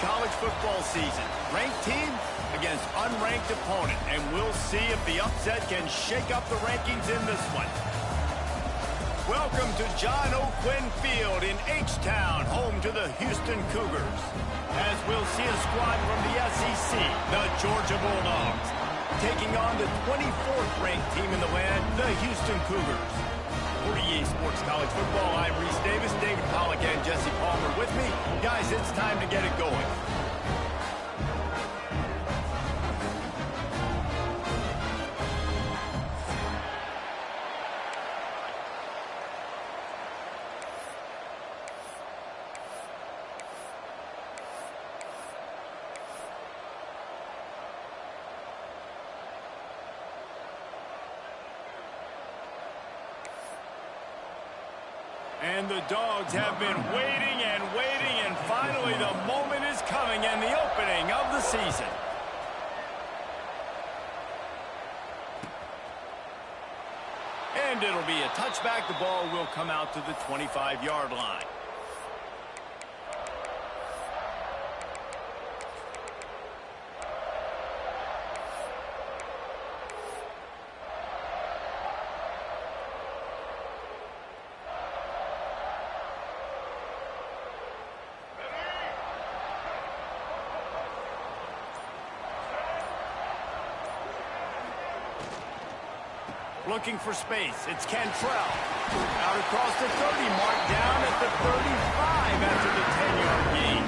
college football season. Ranked team against unranked opponent, and we'll see if the upset can shake up the rankings in this one. Welcome to John O'Quinn Field in H-Town, home to the Houston Cougars. As we'll see a squad from the SEC, the Georgia Bulldogs, taking on the 24th ranked team in the land, the Houston Cougars. For EA Sports College Football, I'm Reese Davis, David Pollack, and Jesse Palmer with me. Guys, it's time to get it going. And the Dogs have been waiting and waiting, and finally the moment is coming and the opening of the season. And it'll be a touchback. The ball will come out to the 25-yard line. Looking for space. It's Cantrell. Out across the 30, marked down at the 35 after the 10-yard gain.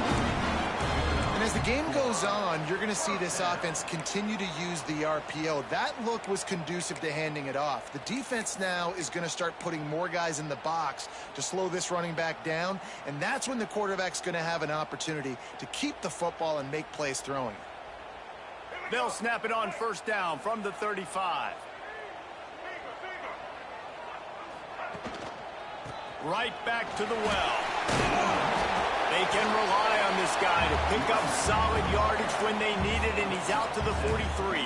And as the game goes on, you're going to see this offense continue to use the RPO. That look was conducive to handing it off. The defense now is going to start putting more guys in the box to slow this running back down, and that's when the quarterback's going to have an opportunity to keep the football and make plays throwing. They'll snap it on first down from the 35. Right back to the well. They can rely on this guy to pick up solid yardage when they need it, and he's out to the 43.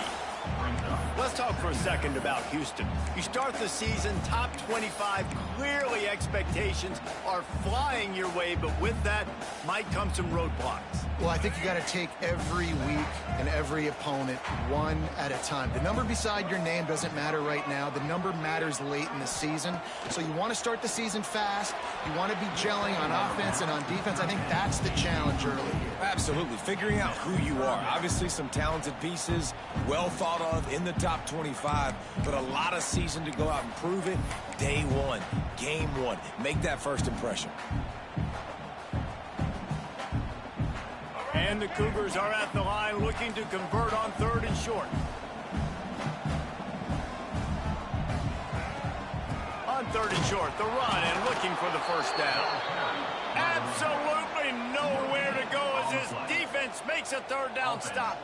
Let's talk for a second about Houston. You start the season top 25. Clearly expectations are flying your way, but with that might come some roadblocks. Well, I think you got to take every week and every opponent one at a time. The number beside your name doesn't matter right now. The number matters late in the season. So you want to start the season fast. You want to be gelling on offense and on defense. I think that's the challenge early here. Absolutely. Figuring out who you are. Obviously some talented pieces, well thought of in the top 25, but a lot of season to go out and prove it. Day one, game one. Make that first impression. And the Cougars are at the line looking to convert on 3rd and short. On 3rd and short, the run and looking for the first down. Absolutely nowhere to go as his defense makes a 3rd down stop.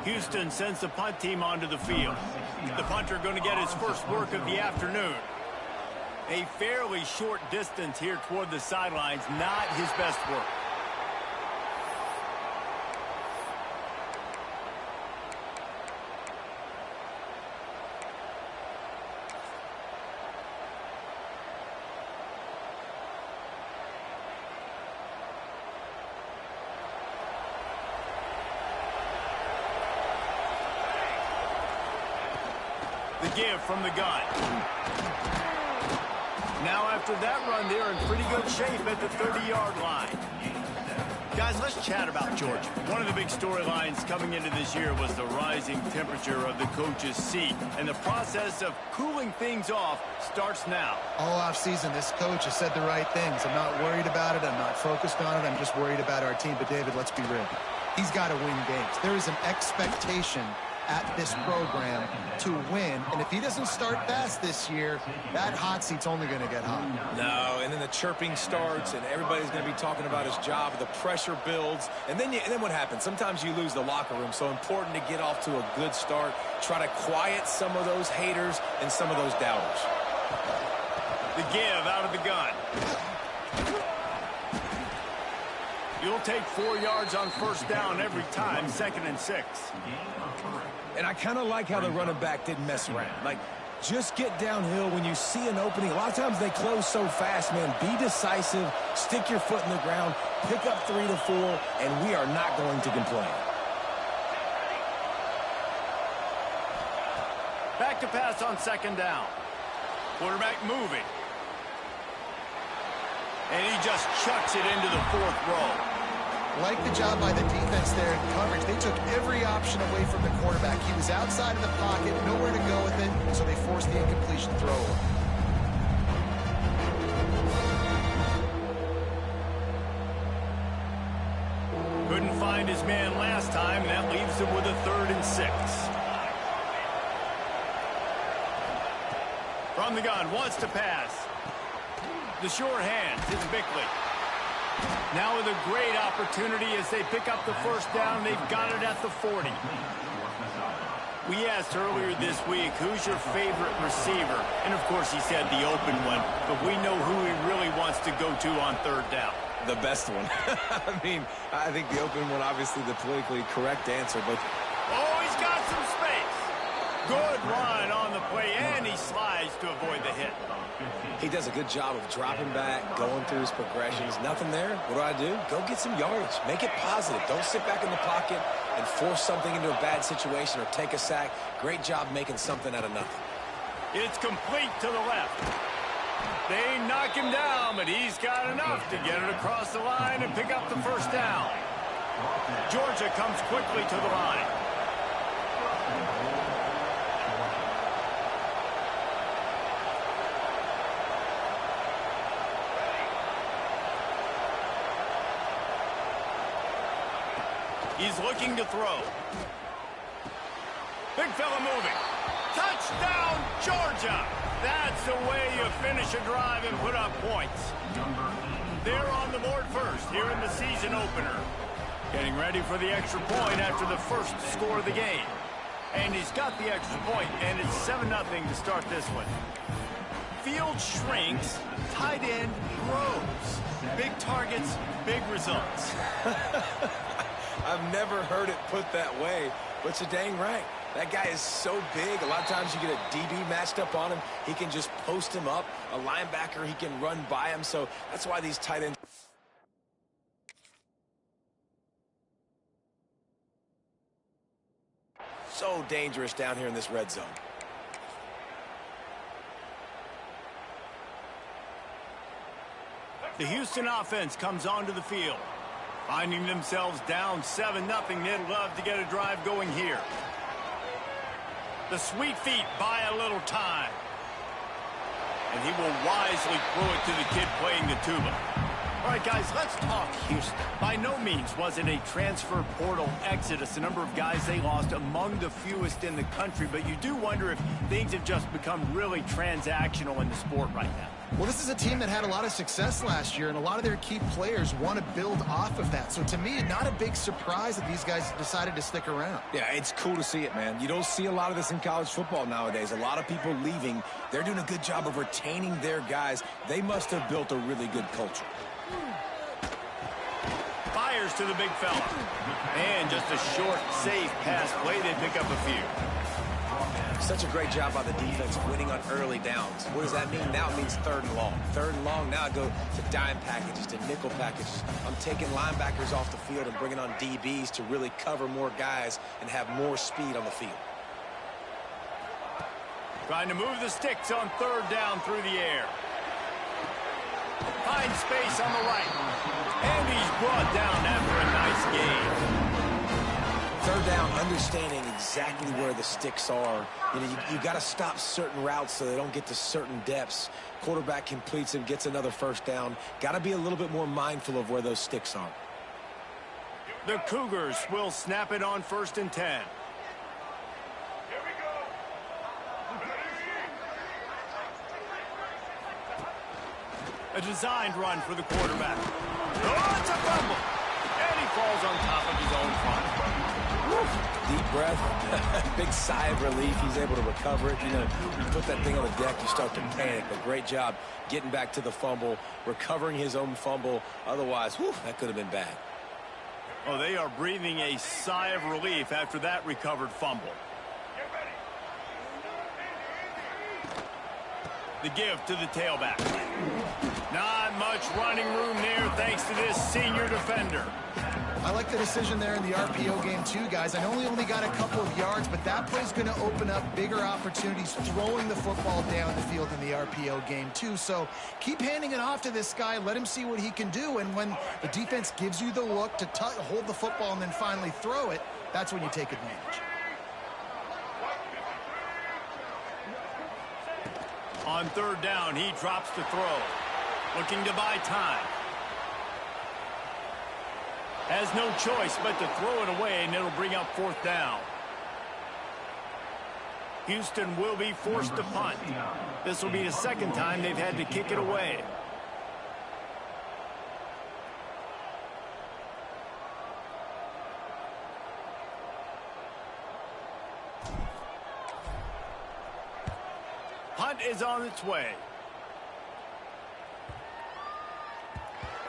Houston sends the punt team onto the field. The punter going to get his first work of the afternoon. A fairly short distance here toward the sidelines, not his best work. The give from the gun. Now after that run, they're in pretty good shape at the 30-yard line. Guys, let's chat about Georgia. One of the big storylines coming into this year was the rising temperature of the coach's seat, and the process of cooling things off starts now. All offseason, this coach has said the right things. I'm not worried about it. I'm not focused on it. I'm just worried about our team. But, David, let's be real. He's got to win games. There is an expectation at this program to win, and if he doesn't start fast this year, that hot seat's only going to get hot. No, and then the chirping starts, and everybody's going to be talking about his job. The pressure builds, and then what happens? Sometimes you lose the locker room, so important to get off to a good start. Try to quiet some of those haters and some of those doubters. The give out of the gun. You'll take 4 yards on first down every time, 2nd and 6. And I kind of like how the running back didn't mess around. Like, Just get downhill when you see an opening. A lot of times they close so fast, man. Be decisive, stick your foot in the ground, pick up 3 to 4, and we are not going to complain. Back to pass on second down. Quarterback moving. And he just chucks it into the 4th row. Like the job by the defense there in coverage. They took every option away from the quarterback. He was outside of the pocket, nowhere to go with it, so they forced the incompletion throw. Couldn't find his man last time, and that leaves him with a 3rd and 6. From the gun, wants to pass. The sure hands, it's Bickley. Now with a great opportunity as they pick up the 1st down. They've got it at the 40. We asked earlier this week, who's your favorite receiver? And, of course, he said the open one. But we know who he really wants to go to on 3rd down. The best one. I mean, I think the open one, obviously the politically correct answer. But oh, he's got some space. Good run on the play, and he slides to avoid the hit. he does a good job of dropping back, going through his progressions. Nothing there. What do? Go get some yardage. Make it positive. Don't sit back in the pocket and force something into a bad situation or take a sack. Great job making something out of nothing. It's complete to the left. They knock him down, but he's got enough to get it across the line and pick up the first down. Georgia comes quickly to the line. He's looking to throw. Big fella moving. Touchdown, Georgia! That's the way you finish a drive and put up points. They're on the board first here in the season opener. Getting ready for the extra point after the first score of the game. And he's got the extra point, and it's 7-0 to start this one. Field shrinks, tight end grows. Big targets, big results. I've never heard it put that way, but you're dang right. That guy is so big. A lot of times you get a DB matched up on him. He can just post him up. A linebacker, he can run by him. So that's why these tight ends... so dangerous down here in this red zone. The Houston offense comes onto the field. Finding themselves down 7-0, they'd love to get a drive going here. The sweet feet buy a little time. And he will wisely throw it to the kid playing the tuba. All right, guys, let's talk Houston. By no means was it a transfer portal exodus. The number of guys they lost among the fewest in the country. But you do wonder if things have just become really transactional in the sport right now. Well, this is a team that had a lot of success last year, and a lot of their key players want to build off of that. So to me, not a big surprise that these guys decided to stick around. Yeah, it's cool to see it, man. You don't see a lot of this in college football nowadays. A lot of people leaving. They're doing a good job of retaining their guys. They must have built a really good culture. Fires to the big fella. And just a short, safe pass play. They pick up a few. Such a great job by the defense winning on early downs. What does that mean? Now it means 3rd and long. 3rd and long, now I go to dime packages, to nickel packages. I'm taking linebackers off the field and bringing on DBs to really cover more guys and have more speed on the field. Trying to move the sticks on 3rd down through the air. Finds space on the right. And he's brought down after a nice game. 3rd down, understanding exactly where the sticks are. You know, you got to stop certain routes so they don't get to certain depths. Quarterback completes and gets another 1st down. Got to be a little bit more mindful of where those sticks are. The Cougars will snap it on 1st and 10. A designed run for the quarterback. Oh, it's a fumble. And he falls on top of his own front. Deep breath, big sigh of relief. He's able to recover it. You know, you put that thing on the deck, you start to panic. But great job getting back to the fumble, recovering his own fumble. Otherwise, whew, that could have been bad. Oh, they are breathing a sigh of relief after that recovered fumble. The give to the tailback. Not much running room there thanks to this senior defender. I like the decision there in the RPO game too, guys. I know he only got a couple of yards, but that play's going to open up bigger opportunities throwing the football down the field in the RPO game too. So keep handing it off to this guy. Let him see what he can do. And when the defense gives you the look to hold the football and then finally throw it, that's when you take advantage. On third down, he drops to throw. Looking to buy time. Has no choice but to throw it away, and it'll bring up fourth down. Houston will be forced to punt. This will be the second time they've had to kick it away. Punt is on its way.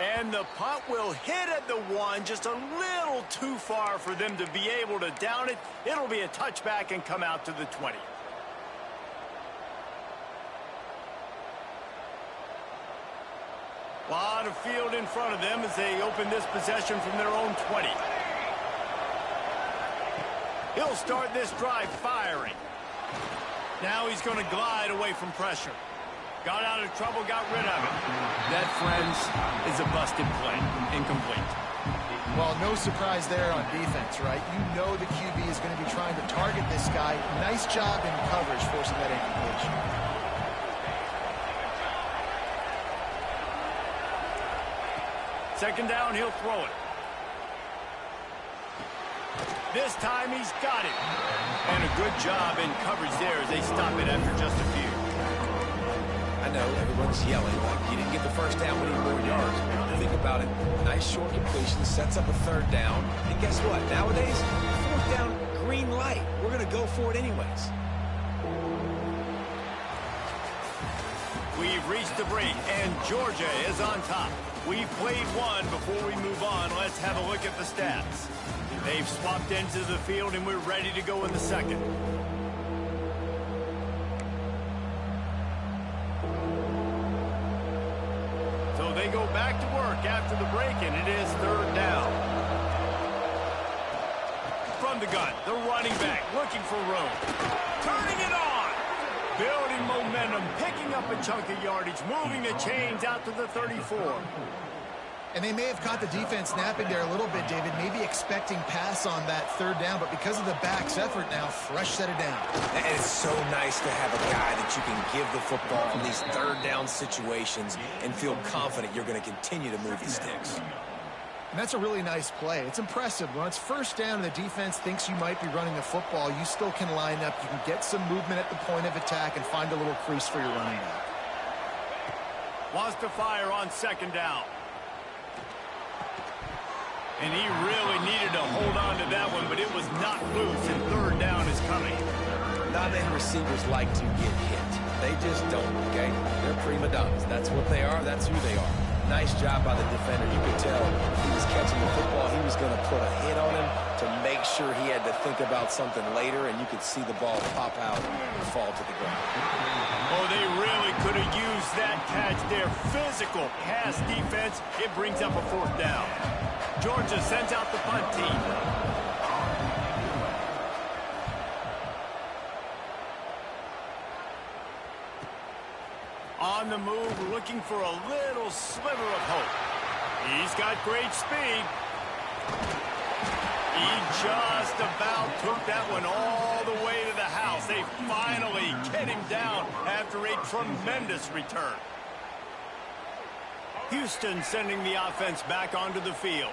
And the punt will hit at the one, just a little too far for them to be able to down it. It'll be a touchback and come out to the 20. A lot of field in front of them as they open this possession from their own 20. He'll start this drive firing. Now he's going to glide away from pressure. Got out of trouble, got rid of it. That, friends, is a busted play. Incomplete. Well, no surprise there on defense, right? You know the QB is going to be trying to target this guy. Nice job in coverage forcing that incompletion. Second down, he'll throw it. This time he's got it. And a good job in coverage there as they stop it after just a few. I know everyone's yelling like you didn't get the first down, we need more yards. Think about it. Nice short completion, sets up a third down. And guess what? Nowadays, fourth down, green light. We're going to go for it anyways. We've reached the break, and Georgia is on top. We've played one. Before we move on, let's have a look at the stats. They've swapped into the field, and we're ready to go in the second. So they go back to work after the break, and it is third down. From the gun, the running back looking for room. Turning it on. Building momentum, picking up a chunk of yardage, moving the chains out to the 34. And they may have caught the defense napping there a little bit, David, maybe expecting pass on that third down, but because of the back's effort now, fresh set it down. And it's so nice to have a guy that you can give the football in these third down situations and feel confident you're going to continue to move the sticks. And that's a really nice play. It's impressive. When it's first down and the defense thinks you might be running the football, you still can line up. You can get some movement at the point of attack and find a little crease for your running back. Wants to fire on second down. And he really needed to hold on to that one, but it was not loose, and third down is coming. Not many receivers like to get hit. They just don't, okay? They're prima donnas. That's what they are. That's who they are. Nice job by the defender. You could tell he was catching the football. He was going to put a hit on him to make sure he had to think about something later, and you could see the ball pop out and fall to the ground. Oh, they really could have used that catch there. Physical pass defense. It brings up a fourth down. Georgia sends out the punt team. On the move, looking for a little sliver of hope. He's got great speed. He just about took that one all the way to the house. They finally get him down after a tremendous return. Houston sending the offense back onto the field.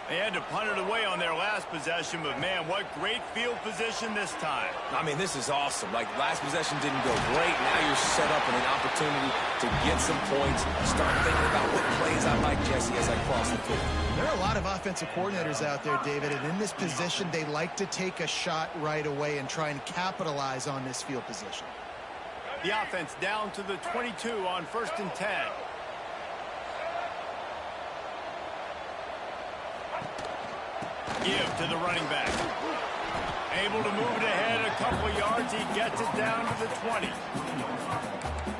They had to punt it away on their last possession, but, man, what great field position this time. I mean, this is awesome. Like, last possession didn't go great. Now you're set up in an opportunity to get some points. Start thinking about what plays I like, Jesse, as I cross the field. There are a lot of offensive coordinators out there, David, and in this position, they like to take a shot right away and try and capitalize on this field position. The offense down to the 22 on 1st and 10. Give to the running back. Able to move it ahead a couple yards. He gets it down to the 20.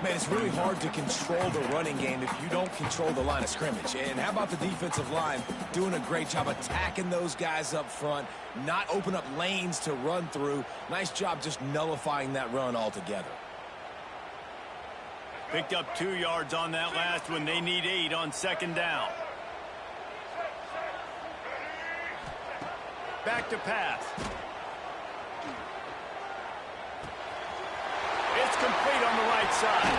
Man, it's really hard to control the running game if you don't control the line of scrimmage. And how about the defensive line doing a great job attacking those guys up front, not open up lanes to run through. Nice job just nullifying that run altogether. Picked up 2 yards on that last one. They need 8 on second down. Back to pass. It's complete on the right side.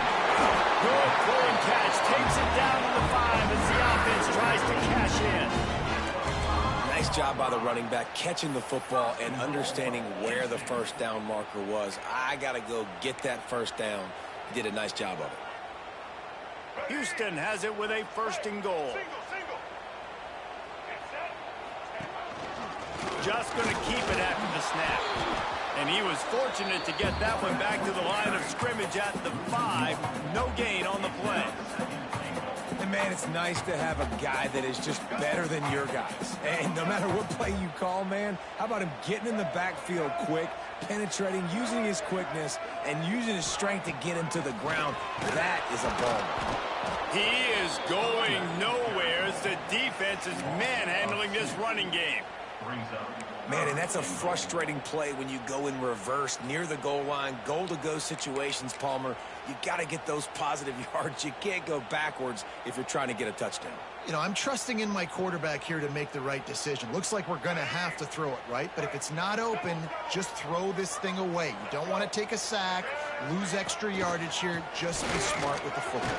Good throwing catch. Takes it down to the 5 as the offense tries to cash in. Nice job by the running back catching the football and understanding where the first down marker was. I got to go get that first down. He did a nice job of it. Houston has it with a 1st and goal. Just going to keep it after the snap. And he was fortunate to get that one back to the line of scrimmage at the 5. No gain on the play. And man, it's nice to have a guy that is just better than your guys. And no matter what play you call, man, how about him getting in the backfield quick, penetrating, using his quickness, and using his strength to get him to the ground. That is a baller. He is going nowhere as the defense is manhandling this running game. Man, and that's a frustrating play when you go in reverse near the goal line, goal-to-go situations, Palmer. You got to get those positive yards. You can't go backwards if you're trying to get a touchdown. You know, I'm trusting in my quarterback here to make the right decision. Looks like we're going to have to throw it, right? But if it's not open, just throw this thing away. You don't want to take a sack, lose extra yardage here. Just be smart with the football.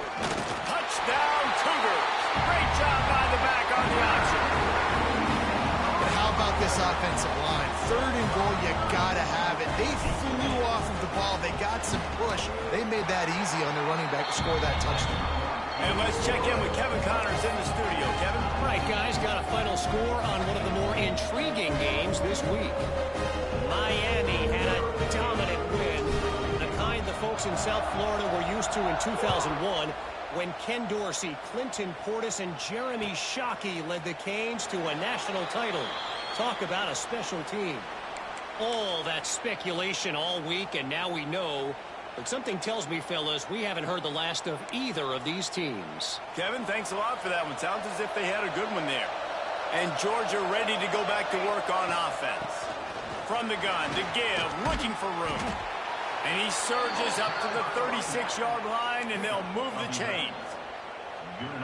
Touchdown, Cougars. Great job by the back on the option. How about this offensive line? 3rd and goal, you gotta have it. They flew off of the ball. They got some push. They made that easy on the running back to score that touchdown. And let's check in with Kevin Connors in the studio. Kevin? All right, guys, got a final score on one of the more intriguing games this week. Miami had a dominant win, the kind the folks in South Florida were used to in 2001, when Ken Dorsey, Clinton Portis, and Jeremy Shockey led the Canes to a national title. Talk about a special team. All that speculation all week, and now we know. But something tells me, fellas, we haven't heard the last of either of these teams. Kevin, thanks a lot for that one. Sounds as if they had a good one there. And Georgia ready to go back to work on offense. From the gun to give, looking for room. And he surges up to the 36-yard line, and they'll move the chains.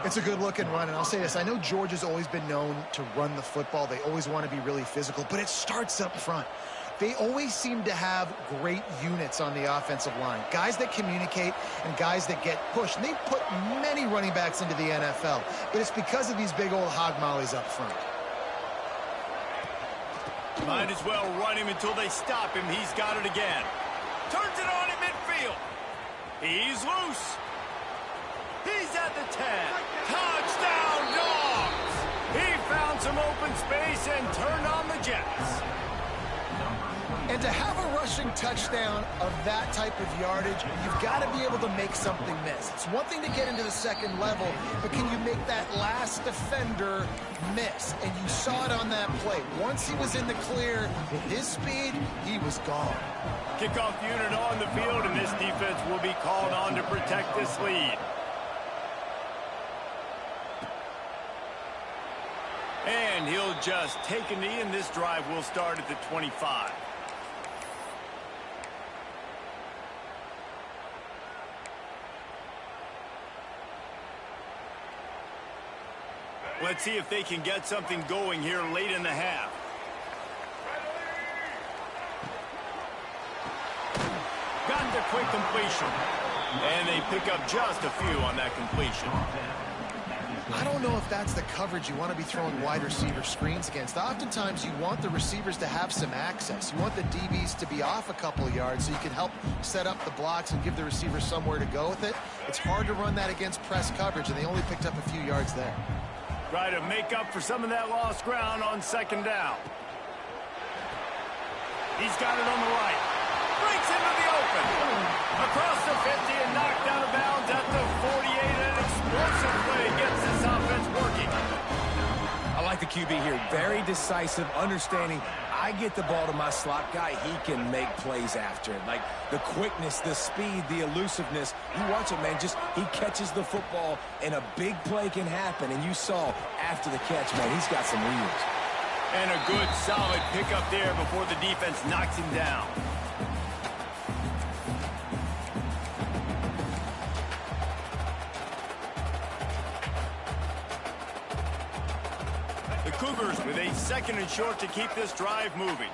It's a good-looking run, and I'll say this. I know Georgia's always been known to run the football. They always want to be really physical, but it starts up front. They always seem to have great units on the offensive line. Guys that communicate and guys that get pushed. And they put many running backs into the NFL, but it's because of these big old hog mollies up front. Might as well run him until they stop him. He's got it again. Turns it on in midfield. He's loose. He's at the 10. Touchdown, Dogs! He found some open space and turned on the Jets. And to have a rushing touchdown of that type of yardage, you've got to be able to make something miss. It's one thing to get into the second level, but can you make that last defender miss? And you saw it on that play. Once he was in the clear, with his speed, he was gone. Kickoff unit on the field, and this defense will be called on to protect this lead. And he'll just take a knee, and this drive will start at the 25. Let's see if they can get something going here late in the half. Got the quick completion. And they pick up just a few on that completion. I don't know if that's the coverage you want to be throwing wide receiver screens against. Oftentimes, you want the receivers to have some access. You want the DBs to be off a couple yards so you can help set up the blocks and give the receivers somewhere to go with it. It's hard to run that against press coverage, and they only picked up a few yards there. Try to make up for some of that lost ground on second down. He's got it on the right. Breaks into the open. Across the 50 and knocked out of bounds at the 48. An explosive play gets this offense working. I like the QB here. Very decisive, understanding I get the ball to my slot guy, he can make plays after it. Like the quickness, the speed, the elusiveness. You watch it, man. Just he catches the football, and a big play can happen. And you saw after the catch, man, he's got some wheels. And a good, solid pickup there before the defense knocks him down. The Cougars with a 2nd and short to keep this drive moving.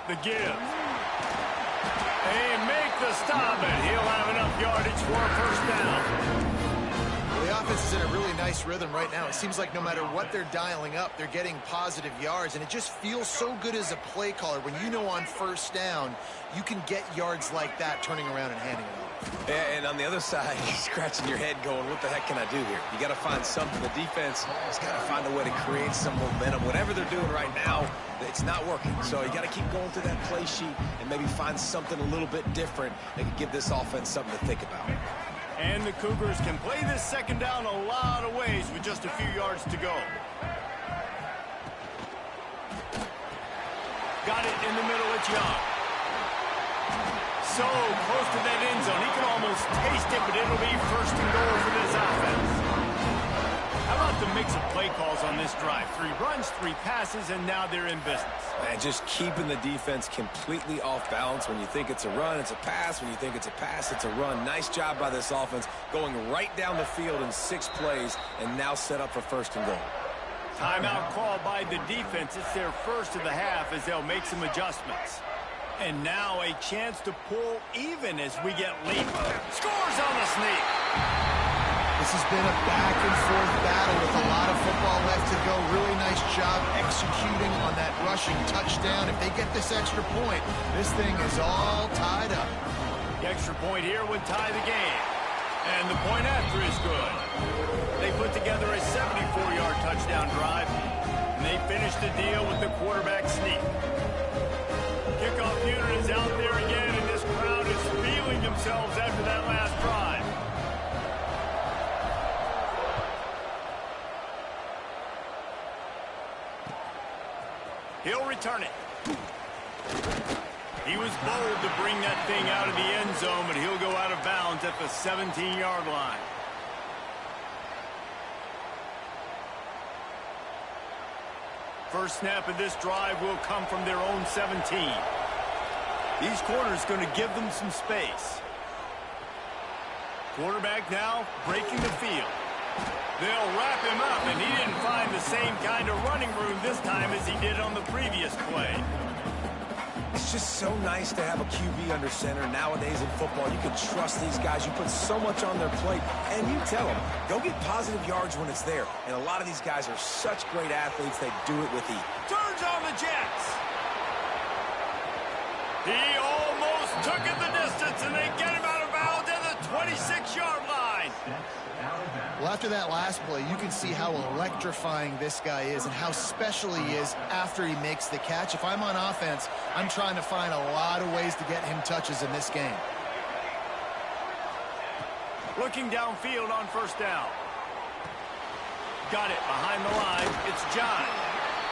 The give. They make the stop, and he'll have enough yardage for a first down. Well, the offense is in a really nice rhythm right now. It seems like no matter what they're dialing up, they're getting positive yards, and it just feels so good as a play caller when you know on first down you can get yards like that turning around and handing it off. And on the other side, you're scratching your head going, what the heck can I do here? You got to find something. The defense has got to find a way to create some momentum. Whatever they're doing right now, it's not working. So you got to keep going through that play sheet and maybe find something a little bit different that can give this offense something to think about. And the Cougars can play this 2nd down a lot of ways with just a few yards to go. Got it in the middle. It's Young. So close to that end zone. He can almost taste it, but it'll be 1st and goal for this offense. How about the mix of play calls on this drive? 3 runs, 3 passes, and now they're in business. And just keeping the defense completely off balance. When you think it's a run, it's a pass. When you think it's a pass, it's a run. Nice job by this offense going right down the field in 6 plays and now set up for 1st and goal. Timeout called by the defense. It's their first of the half as they'll make some adjustments. And now a chance to pull even as we get late. Scores on the sneak. This has been a back-and-forth battle with a lot of football left to go. Really nice job executing on that rushing touchdown. If they get this extra point, this thing is all tied up. The extra point here would tie the game. And the point after is good. They put together a 74-yard touchdown drive. And they finish the deal with the quarterback sneak. Kickoff unit is out there again, and this crowd is feeling themselves after that last drive. He'll return it. He was bold to bring that thing out of the end zone, but he'll go out of bounds at the 17-yard line. First snap of this drive will come from their own 17. These corners going to give them some space. Quarterback now breaking the field. They'll wrap him up, and he didn't find the same kind of running room this time as he did on the previous play. It's just so nice to have a QB under center. Nowadays in football, you can trust these guys. You put so much on their plate, and you tell them, go get positive yards when it's there. And a lot of these guys are such great athletes, they do it with ease. Turns on the Jets. He almost took it the distance, and they get him out of bounds at the 26-yard line. Well, after that last play, you can see how electrifying this guy is and how special he is after he makes the catch. If I'm on offense, I'm trying to find a lot of ways to get him touches in this game. Looking downfield on first down. Got it behind the line. It's John.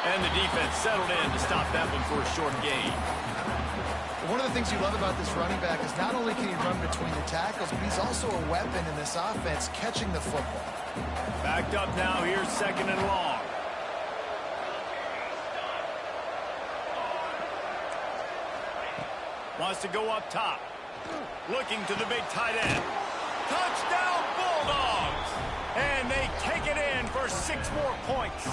And the defense settled in to stop that one for a short gain. One of the things you love about this running back is not only can he run between the tackles, but he's also a weapon in this offense catching the football. Backed up now. Here's 2nd and long. Wants to go up top. Looking to the big tight end. Touchdown Bulldogs! And they take it in for 6 more points.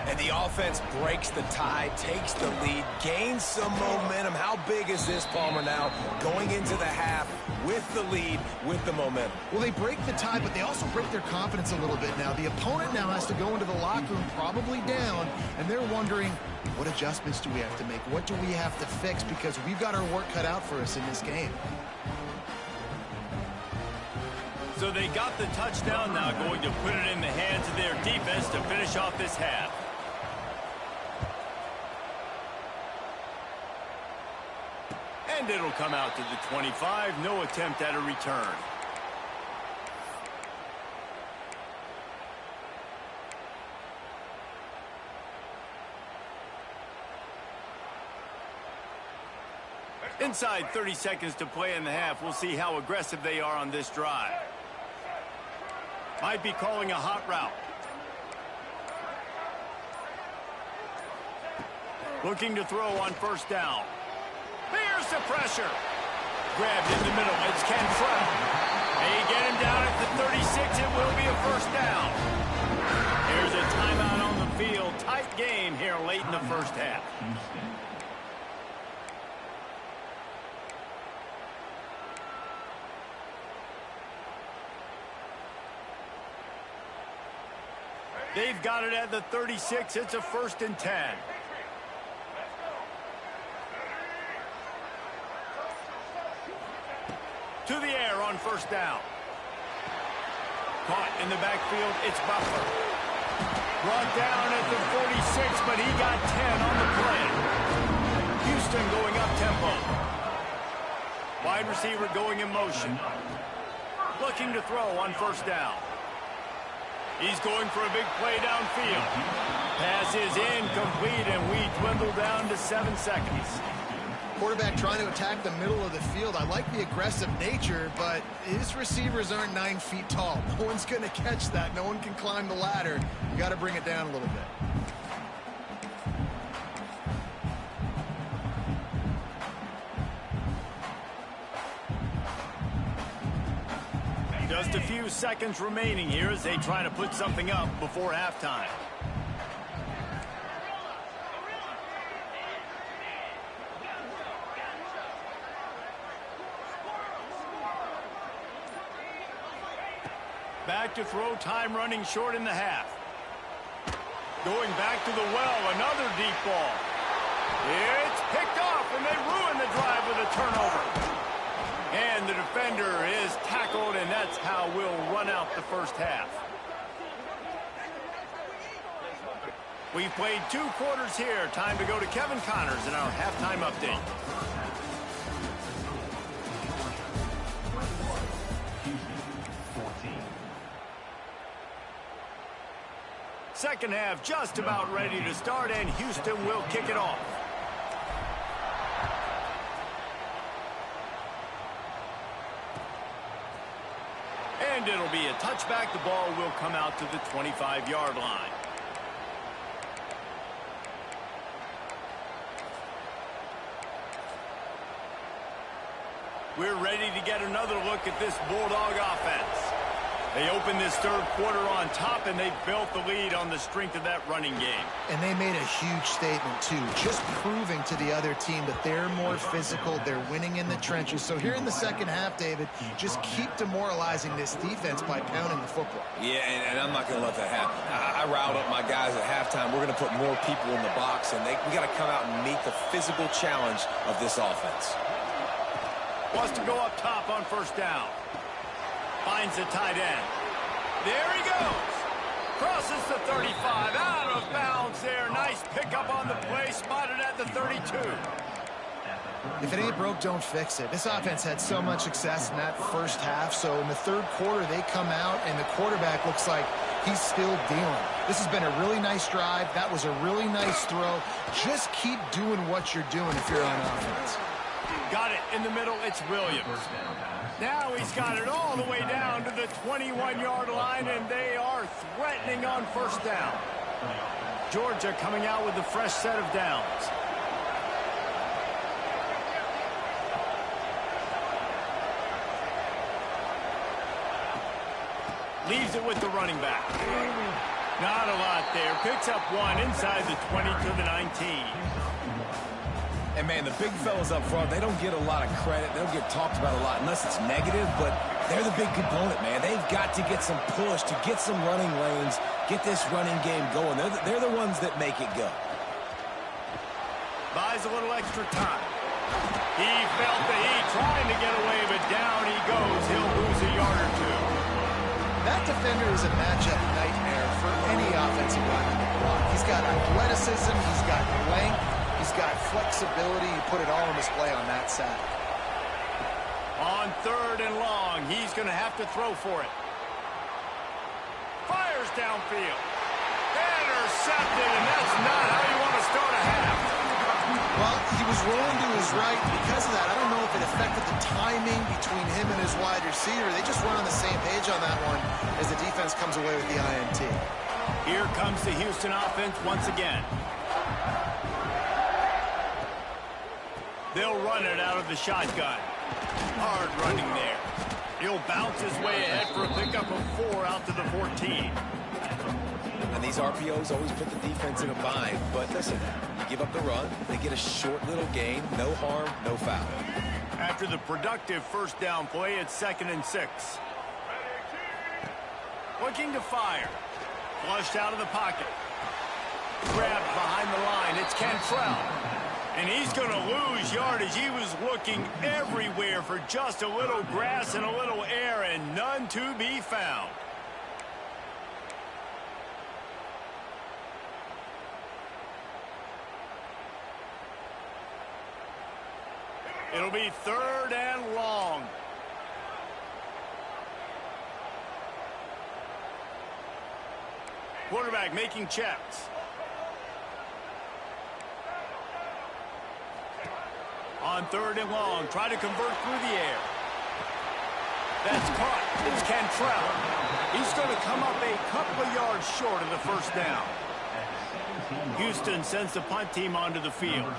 And the offense breaks the tie, takes the lead, gains some momentum. How big is this, Palmer, now? Going into the half with the lead, with the momentum. Well, they break the tie, but they also break their confidence a little bit now. The opponent now has to go into the locker room probably down, and they're wondering, what adjustments do we have to make? What do we have to fix? Because we've got our work cut out for us in this game. So they got the touchdown, now going to put it in the hands of their defense to finish off this half. And it'll come out to the 25. No attempt at a return. Inside 30 seconds to play in the half. We'll see how aggressive they are on this drive. Might be calling a hot route. Looking to throw on first down. Here's the pressure. Grabbed in the middle. It's Cantrell. They get him down at the 36. It will be a first down. Here's a timeout on the field. Tight game here late in the first half. They've got it at the 36. It's a 1st and 10. To the air on first down. Caught in the backfield. It's Butler. Brought down at the 46, but he got 10 on the play. Houston going up tempo. Wide receiver going in motion. Looking to throw on first down. He's going for a big play downfield. Pass is incomplete, and we dwindle down to 7 seconds. Quarterback trying to attack the middle of the field. I like the aggressive nature, but his receivers aren't 9 feet tall. No one's going to catch that. No one can climb the ladder. You got to bring it down a little bit. Just a few seconds remaining here as they try to put something up before halftime. Back to throw, time running short in the half. Going back to the well, another deep ball. It's picked off, and they ruin the drive with a turnover. And the defender is tackled, and that's how we'll run out the first half. We've played 2 quarters here. Time to go to Kevin Connors in our halftime update. Second half just about ready to start, and Houston will kick it off. And it'll be a touchback. The ball will come out to the 25-yard line. We're ready to get another look at this Bulldog offense. They opened this 3rd quarter on top, and they built the lead on the strength of that running game. And they made a huge statement, too, just proving to the other team that they're more physical, they're winning in the trenches. So here in the second half, David, just keep demoralizing this defense by pounding the football. Yeah, and I'm not going to let that happen. I riled up my guys at halftime. We're going to put more people in the box, and we got to come out and meet the physical challenge of this offense. Wants to go up top on first down. Finds the tight end. There he goes. Crosses the 35. Out of bounds there. Nice pickup on the play. Spotted at the 32. If it ain't broke, don't fix it. This offense had so much success in that first half, so in the 3rd quarter, they come out, and the quarterback looks like he's still dealing. This has been a really nice drive. That was a really nice throw. Just keep doing what you're doing if you're on offense. Got it in the middle. It's Williams. Now he's got it all the way down to the 21-yard line, and they are threatening on first down. Georgia coming out with a fresh set of downs. Leaves it with the running back. Not a lot there. Picks up 1 inside the 20 to the 19. And, man, the big fellas up front, they don't get a lot of credit. They don't get talked about a lot unless it's negative, but they're the big component, man. They've got to get some push, to get some running lanes, get this running game going. They're the ones that make it go. Buys a little extra time. He felt the heat, trying to get away, but down he goes. He'll lose a yard or 2. That defender is a matchup nightmare for any offensive lineman to block. He's got athleticism, he's got length, he's got flexibility. He put it all on display on that side. On 3rd and long, he's going to have to throw for it. Fires downfield. Intercepted, and that's not how you want to start a half. Well, he was rolling to his right. Because of that, I don't know if it affected the timing between him and his wide receiver. They just run on the same page on that one as the defense comes away with the INT. Here comes the Houston offense once again. They'll run it out of the shotgun. Hard running there. He'll bounce his way ahead for a pickup of 4 out to the 14. And these RPOs always put the defense in a bind. But listen, you give up the run, they get a short little gain, no harm, no foul. After the productive first down play, it's 2nd and 6. Looking to fire. Flushed out of the pocket. Grabbed behind the line. It's Cantrell. And he's going to lose yardage. He was looking everywhere for just a little grass and a little air, and none to be found. It'll be 3rd and long. Quarterback making checks. On 3rd and long, try to convert through the air. That's caught. It's Cantrell. He's going to come up a couple of yards short of the first down. Houston sends the punt team onto the field.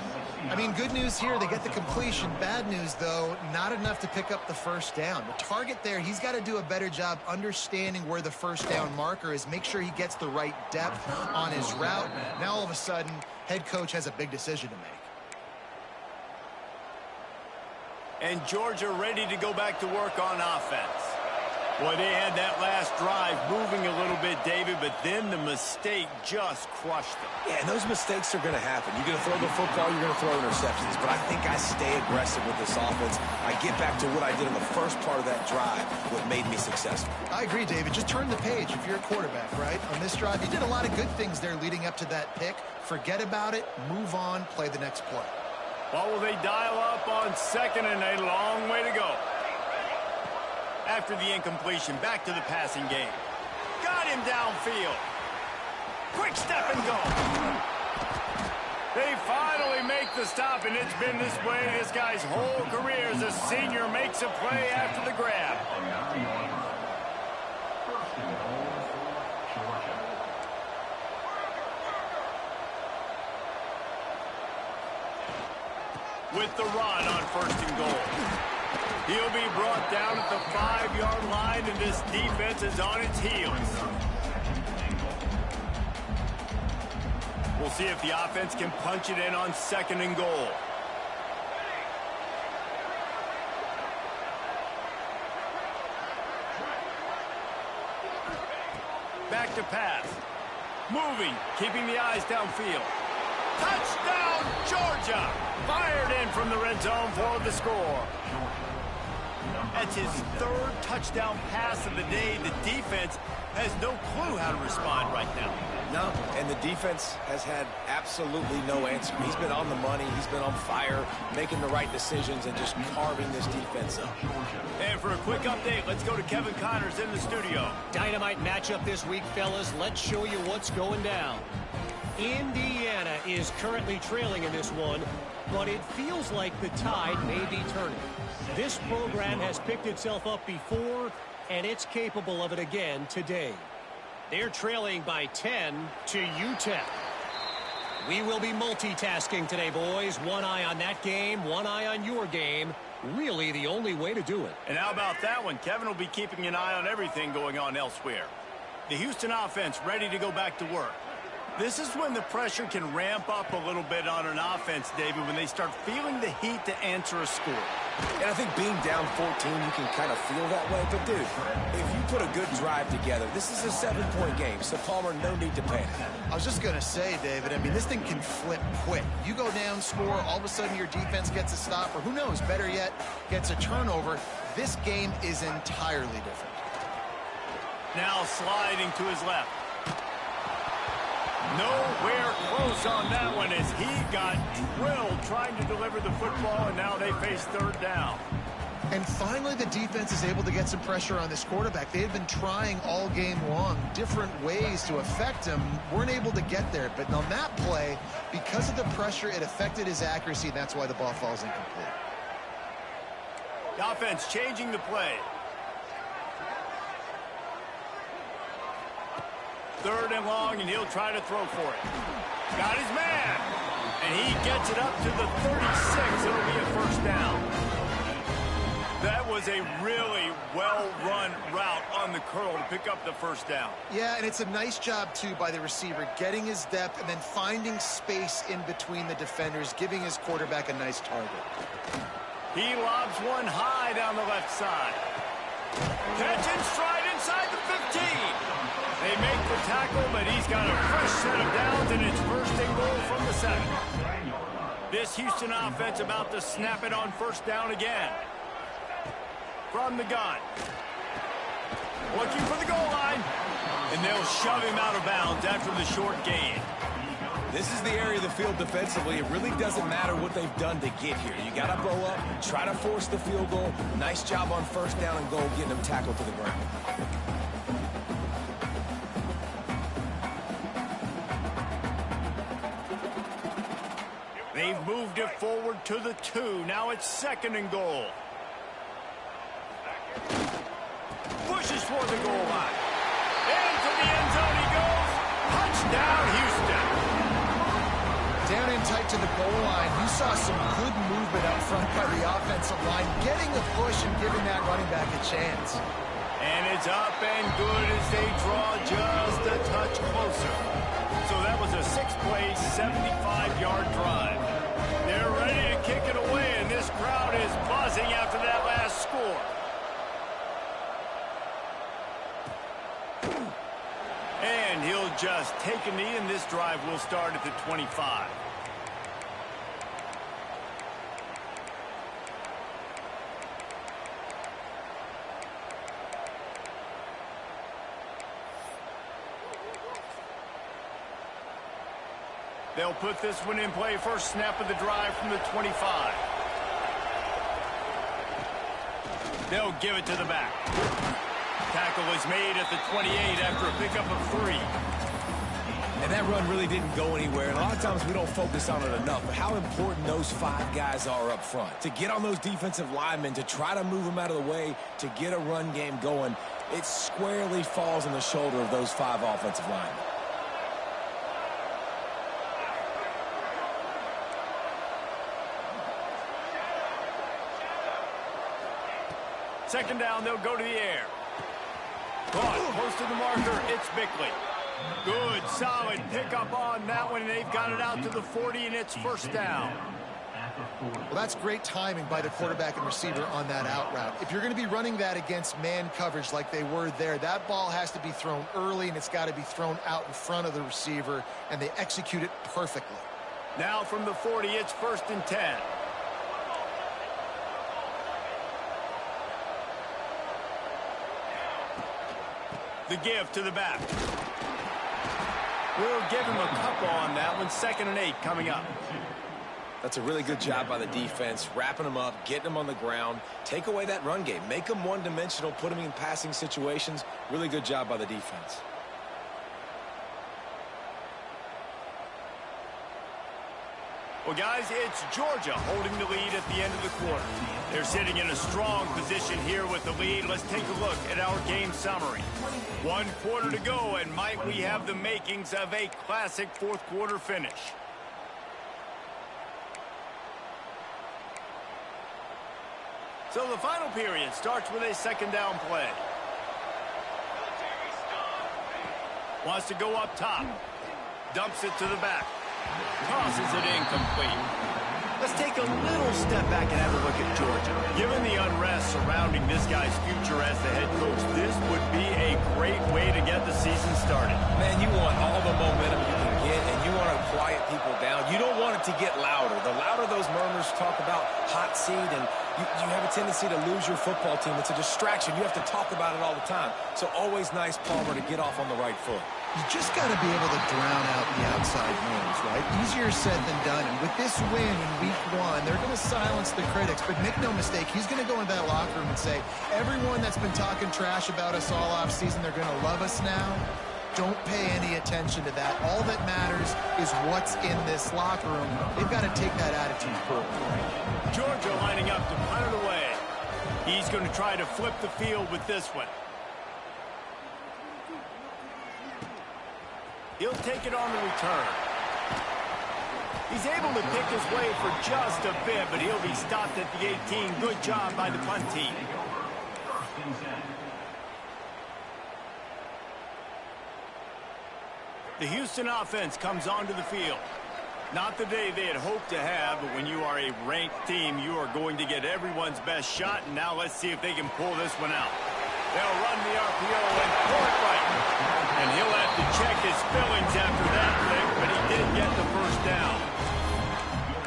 I mean, good news here, they get the completion. Bad news, though, not enough to pick up the first down. The target there, he's got to do a better job understanding where the first down marker is, make sure he gets the right depth on his route. Now, all of a sudden, head coach has a big decision to make. And Georgia ready to go back to work on offense. Boy, they had that last drive moving a little bit, David, but then the mistake just crushed them. Yeah, and those mistakes are going to happen. You're going to throw the football, you're going to throw interceptions. But I think I stay aggressive with this offense. I get back to what I did in the first part of that drive, what made me successful. I agree, David. Just turn the page if you're a quarterback, right? On this drive, you did a lot of good things there leading up to that pick. Forget about it, move on, play the next play. Well, will they dial up on 2nd and a long way to go? After the incompletion, back to the passing game. Got him downfield. Quick step and go. They finally make the stop, and it's been this way this guy's whole career as a senior makes a play after the grab. With the run on 1st and goal. He'll be brought down at the 5-yard line, and this defense is on its heels. We'll see if the offense can punch it in on 2nd and goal. Back to pass. Moving, keeping the eyes downfield. Touchdown, Georgia! Fired in from the red zone for the score. That's his 3rd touchdown pass of the day. The defense has no clue how to respond right now. No, and the defense has had absolutely no answer. He's been on the money. He's been on fire, making the right decisions and just carving this defense up. And for a quick update, let's go to Kevin Connors in the studio. Dynamite matchup this week, fellas. Let's show you what's going down. Indiana is currently trailing in this one, but it feels like the tide may be turning. This program has picked itself up before, and it's capable of it again today. They're trailing by 10 to UTEP. We will be multitasking today, boys. One eye on that game, one eye on your game. Really the only way to do it. And how about that one? Kevin will be keeping an eye on everything going on elsewhere. The Houston offense ready to go back to work. This is when the pressure can ramp up a little bit on an offense, David, when they start feeling the heat to answer a score. And I think being down 14, you can kind of feel that way. But, dude, if you put a good drive together, this is a 7-point game. So, Palmer, no need to panic. I was just going to say, David, I mean, this thing can flip quick. You go down, score, all of a sudden your defense gets a stop, or who knows, better yet, gets a turnover. This game is entirely different. Now sliding to his left. Nowhere close on that one as he got drilled trying to deliver the football, and now they face 3rd down. And finally, the defense is able to get some pressure on this quarterback. They had been trying all game long different ways to affect him. Weren't able to get there. But on that play, because of the pressure, it affected his accuracy, and that's why the ball falls incomplete. The offense changing the play. 3rd and long, and he'll try to throw for it. Got his man. And he gets it up to the 36. It'll be a first down. That was a really well-run route on the curl to pick up the first down. Yeah, and it's a nice job, too, by the receiver, getting his depth and then finding space in between the defenders, giving his quarterback a nice target. He lobs one high down the left side. Catch and stride inside the 15. They make the tackle, but he's got a fresh set of downs, and it's 1st and goal from the 7. This Houston offense about to snap it on 1st down again. From the gun. Looking for the goal line. And they'll shove him out of bounds after the short gain. This is the area of the field defensively. It really doesn't matter what they've done to get here. You got to bow up, try to force the field goal. Nice job on 1st down and goal, getting them tackled to the ground. They've moved it forward to the 2. Now it's 2nd and goal. Pushes for the goal line. Into the end zone he goes. Touchdown, Houston. Down in tight to the goal line, you saw some good movement up front by the offensive line, getting a push and giving that running back a chance. And it's up and good as they draw just a touch closer. So that was a 6-play, 75-yard drive. They're ready to kick it away, and this crowd is buzzing after that last score. And he'll just take a knee, and this drive will start at the 25. They'll put this one in play. First snap of the drive from the 25. They'll give it to the back. Tackle is made at the 28 after a pickup of 3. And that run really didn't go anywhere. And a lot of times we don't focus on it enough. But how important those 5 guys are up front. To get on those defensive linemen, to try to move them out of the way, to get a run game going, it squarely falls on the shoulder of those 5 offensive linemen. Second down, they'll go to the air. Caught close to the marker, it's Bickley. Good, solid pickup on that one, and they've got it out to the 40, and it's first down. Well, that's great timing by the quarterback and receiver on that out route. If you're going to be running that against man coverage like they were there, that ball has to be thrown early, and it's got to be thrown out in front of the receiver, and they execute it perfectly. Now from the 40, it's 1st and 10. The give to the back. We'll give him a couple on that one. 2nd and 8 coming up. That's a really good job by the defense, wrapping them up, getting them on the ground. Take away that run game. Make them one-dimensional, put them in passing situations. Really good job by the defense. Well, guys, it's Georgia holding the lead at the end of the quarter. They're sitting in a strong position here with the lead. Let's take a look at our game summary. 1 quarter to go, and might we have the makings of a classic 4th quarter finish. So the final period starts with a 2nd down play. Wants to go up top. Dumps it to the back. Tosses it incomplete. Let's take a little step back and have a look at Georgia. Given the unrest surrounding this guy's future as the head coach, this would be a great way to get the season started. Man, you want all the momentum you can get, and you want to quiet people down. You don't want it to get louder. The louder those murmurs talk about hot seat, and you have a tendency to lose your football team. It's a distraction. You have to talk about it all the time. So always nice, Palmer, to get off on the right foot. You just got to be able to drown out the outside noise, right? Easier said than done. And with this win in week 1, they're going to silence the critics. But make no mistake, he's going to go into that locker room and say, everyone that's been talking trash about us all offseason, they're going to love us now. Don't pay any attention to that. All that matters is what's in this locker room. They've got to take that attitude forward. Georgia lining up to punt it away. He's going to try to flip the field with this one. He'll take it on the return. He's able to pick his way for just a bit, but he'll be stopped at the 18. Good job by the punt team. The Houston offense comes onto the field. Not the day they had hoped to have, but when you are a ranked team, you are going to get everyone's best shot, and now let's see if they can pull this one out. They'll run the RPO and pull it right. And he'll have to check his feelings after that lick, but he did get the first down.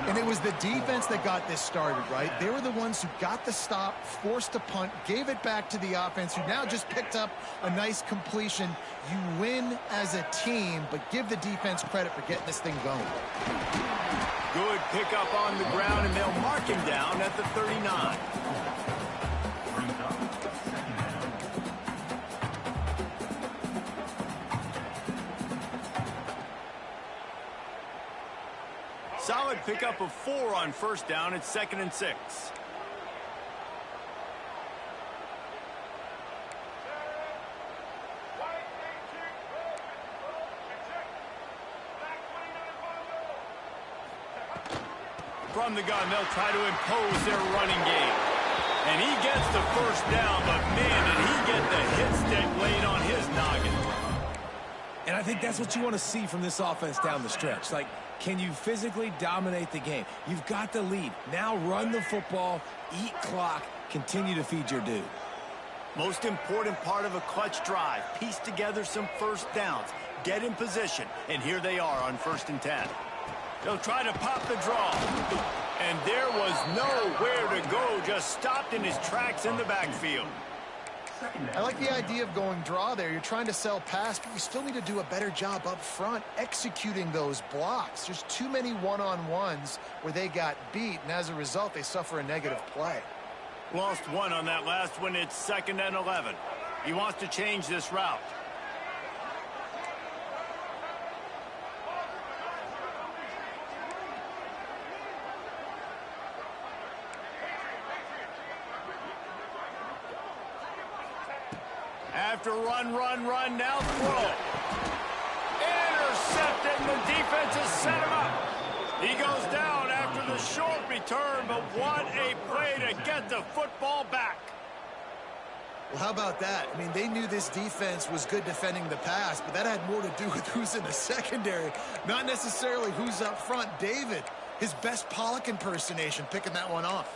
And it was the defense that got this started, right? They were the ones who got the stop, forced a punt, gave it back to the offense, who now just picked up a nice completion. You win as a team, but give the defense credit for getting this thing going. Good pickup on the ground, and they'll mark him down at the 39. Solid pickup of 4 on first down. It's 2nd and 6. From the gun, they'll try to impose their running game. And he gets the first down, but man, did he get the hit stick laid on his noggin. And I think that's what you want to see from this offense down the stretch. Like, can you physically dominate the game? You've got the lead. Now run the football, eat clock, continue to feed your dude. Most important part of a clutch drive. Piece together some first downs. Get in position. And here they are on 1st and 10. They'll try to pop the draw. And there was nowhere to go. Just stopped in his tracks in the backfield. I like the idea of going draw there. You're trying to sell pass, but you still need to do a better job up front executing those blocks. There's too many one-on-ones where they got beat, and as a result, they suffer a negative play. Lost 1 on that last one. It's 2nd and 11. He wants to change this route. After run, now throw. Intercepted, and the defense has set him up. He goes down after the short return, but what a play to get the football back. Well, how about that? I mean, they knew this defense was good defending the pass, but that had more to do with who's in the secondary, not necessarily who's up front. David, his best Pollock impersonation, picking that one off.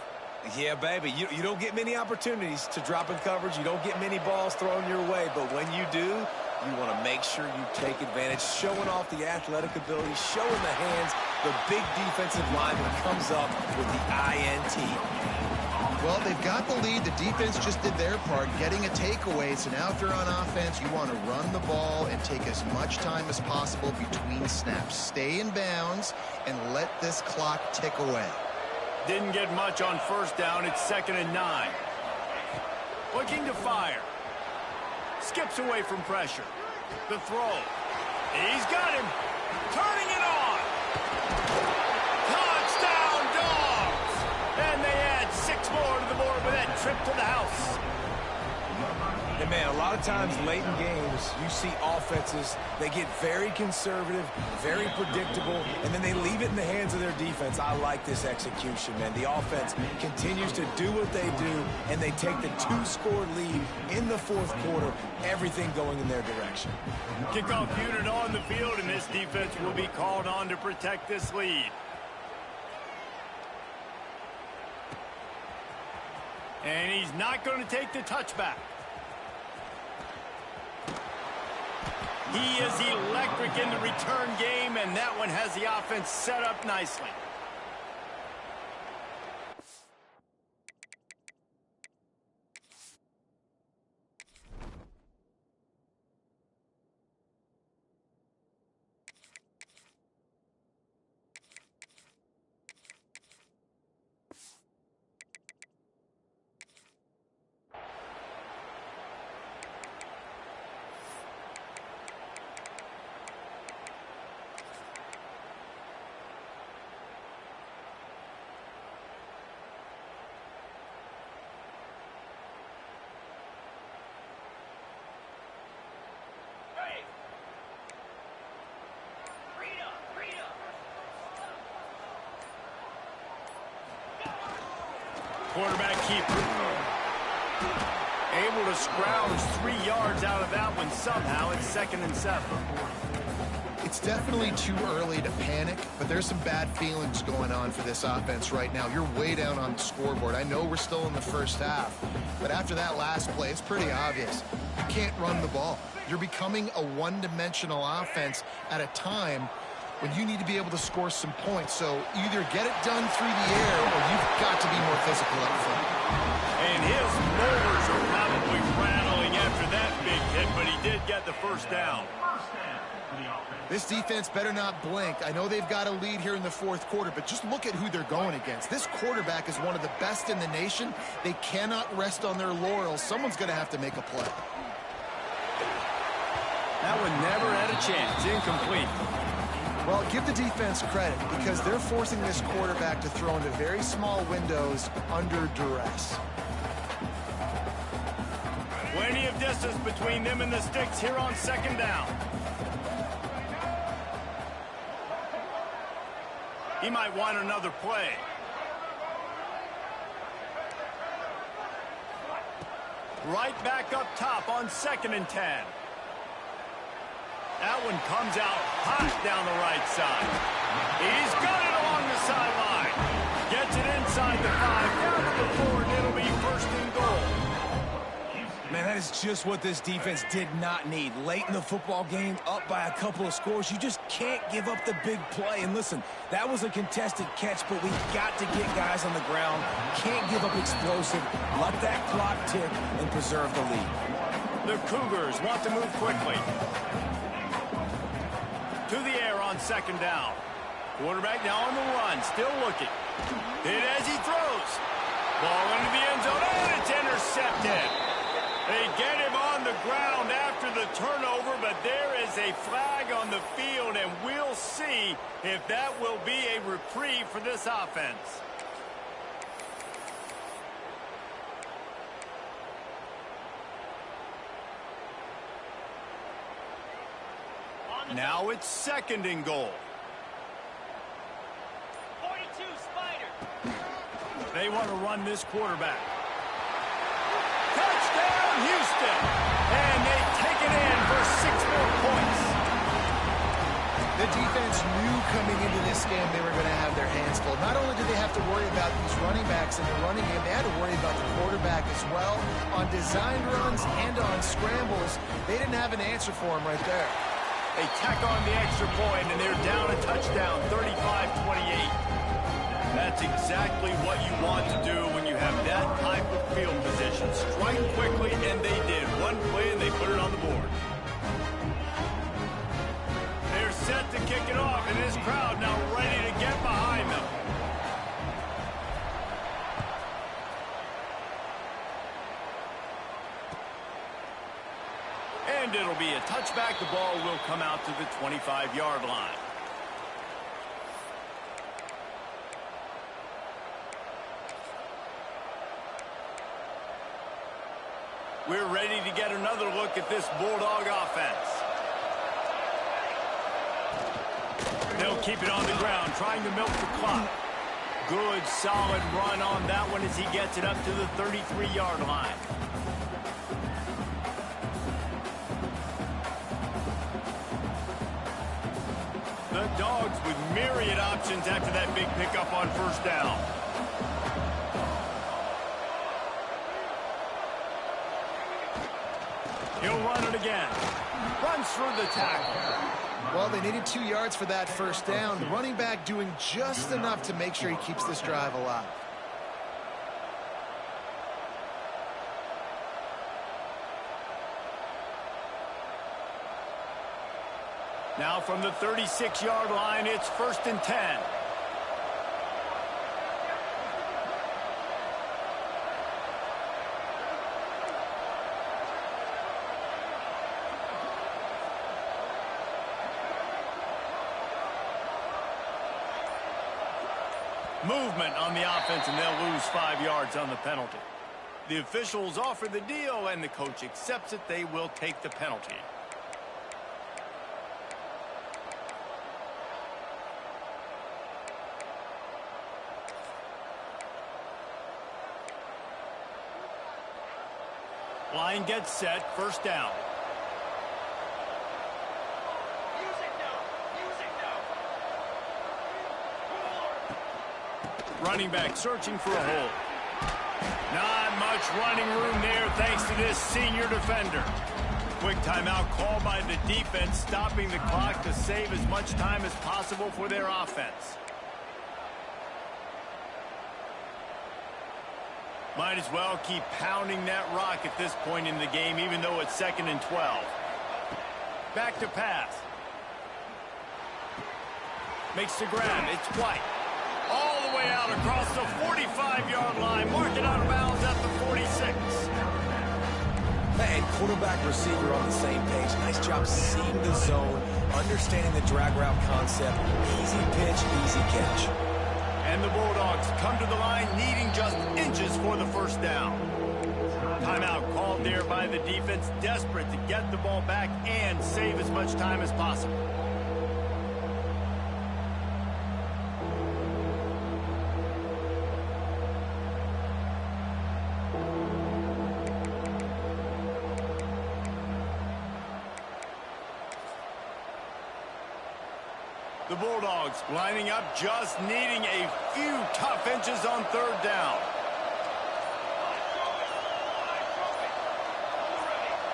Yeah, baby, you don't get many opportunities to drop in coverage. You don't get many balls thrown your way, but when you do, you want to make sure you take advantage, showing off the athletic ability, showing the hands, the big defensive lineman comes up with the INT. Well, they've got the lead. The defense just did their part, getting a takeaway. So now if you're on offense, you want to run the ball and take as much time as possible between snaps. Stay in bounds and let this clock tick away. Didn't get much on first down. It's 2nd and 9. Looking to fire. Skips away from pressure. The throw. He's got him. Turning it on. Touchdown, Dogs. And they add 6 more to the board with that trip to the house. And, man, a lot of times late in games, you see offenses, they get very conservative, very predictable, and then they leave it in the hands of their defense. I like this execution, man. The offense continues to do what they do, and they take the 2-score lead in the 4th quarter, everything going in their direction. Kickoff unit on the field, and this defense will be called on to protect this lead. And he's not going to take the touchback. He is electric in the return game, and that one has the offense set up nicely. Quarterback keeper. Able to scrounge 3 yards out of that one somehow. It's 2nd and 7. It's definitely too early to panic, but there's some bad feelings going on for this offense right now. You're way down on the scoreboard. I know we're still in the first half, but after that last play, it's pretty obvious. You can't run the ball. You're becoming a one-dimensional offense at a time when you need to be able to score some points. So either get it done through the air or you've got to be more physical up front. And his molars are probably rattling after that big hit, but he did get the first down. This defense better not blink. I know they've got a lead here in the 4th quarter, but just look at who they're going against. This quarterback is one of the best in the nation. They cannot rest on their laurels. Someone's going to have to make a play. That one never had a chance. Incomplete. Well, give the defense credit because they're forcing this quarterback to throw into very small windows under duress. Plenty of distance between them and the sticks here on 2nd down. He might want another play. Right back up top on 2nd and 10. That one comes out hot down the right side. He's got it along the sideline. Gets it inside the 5, down to the 4, and it'll be 1st and goal. Man, that is just what this defense did not need. Late in the football game, up by a couple of scores, you just can't give up the big play. And listen, that was a contested catch, but we got to get guys on the ground. Can't give up explosive. Let that clock tick and preserve the lead. The Cougars want to move quickly. To the air on 2nd down. Quarterback now on the run, still looking. Hit as he throws. Ball into the end zone, and it's intercepted. They get him on the ground after the turnover, but there is a flag on the field, and we'll see if that will be a reprieve for this offense. Now it's 2nd and goal. 42, Spider. They want to run this quarterback. Touchdown, Houston! And they take it in for 6 more points. The defense knew coming into this game they were going to have their hands full. Not only did they have to worry about these running backs in the running game, they had to worry about the quarterback as well. On design runs and on scrambles, they didn't have an answer for him right there. They tack on the extra point, and they're down a touchdown, 35-28. That's exactly what you want to do when you have that type of field position. Strike quickly, and they did. One play, and they put it on the board. They're set to kick it off, and this crowd now ready to get behind them. And it'll be a touchback. The ball will come out to the 25-yard line. We're ready to get another look at this Bulldog offense. They'll keep it on the ground, trying to milk the clock. Good, solid run on that one as he gets it up to the 33-yard line. The Dogs with myriad options after that big pickup on 1st down. He'll run it again. Runs through the tackle. Well, they needed 2 yards for that 1st down. The running back doing just enough to make sure he keeps this drive alive. Now from the 36-yard line, it's 1st and 10. Movement on the offense, and they'll lose 5 yards on the penalty. The officials offer the deal, and the coach accepts it. They will take the penalty. Line gets set, first down. Running back searching for a hole. Not much running room there thanks to this senior defender. Quick timeout called by the defense, stopping the clock to save as much time as possible for their offense. Might as well keep pounding that rock at this point in the game, even though it's 2nd and 12. Back to pass. Makes the grab. It's White. All the way out across the 45-yard line. Mark it out of bounds at the 46. And quarterback receiver on the same page. Nice job seeing the zone, understanding the drag route concept. Easy pitch, easy catch. And the Bulldogs come to the line needing just inches for the first down. Timeout called there by the defense, desperate to get the ball back and save as much time as possible. The Bulldogs lining up, just needing a few tough inches on 3rd down.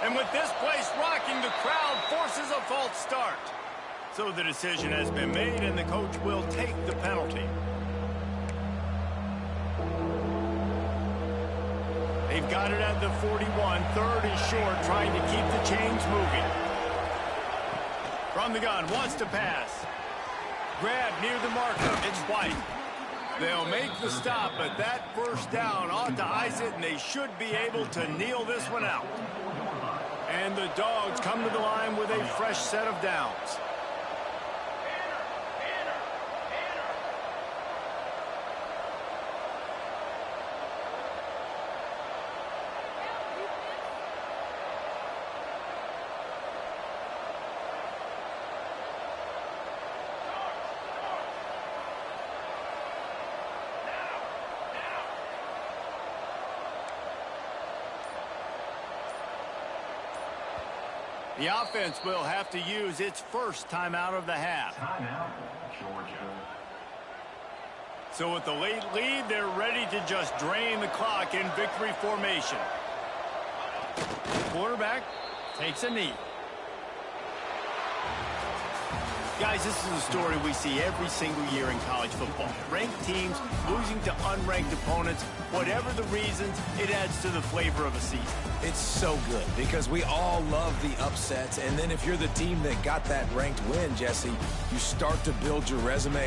And with this place rocking, the crowd forces a false start. So the decision has been made, and the coach will take the penalty. They've got it at the 41, 3rd and short, trying to keep the chains moving. From the gun, wants to pass. Grab near the marker. It's White. They'll make the stop, but that first down ought to ice it, and they should be able to kneel this one out. And the Dogs come to the line with a fresh set of downs. The offense will have to use its first timeout of the half. Timeout, Georgia. So with the late lead, they're ready to just drain the clock in victory formation. Quarterback takes a knee. Guys, this is a story we see every single year in college football. Ranked teams losing to unranked opponents. Whatever the reasons, it adds to the flavor of a season. It's so good because we all love the upsets. And then if you're the team that got that ranked win, Jesse, you start to build your resume.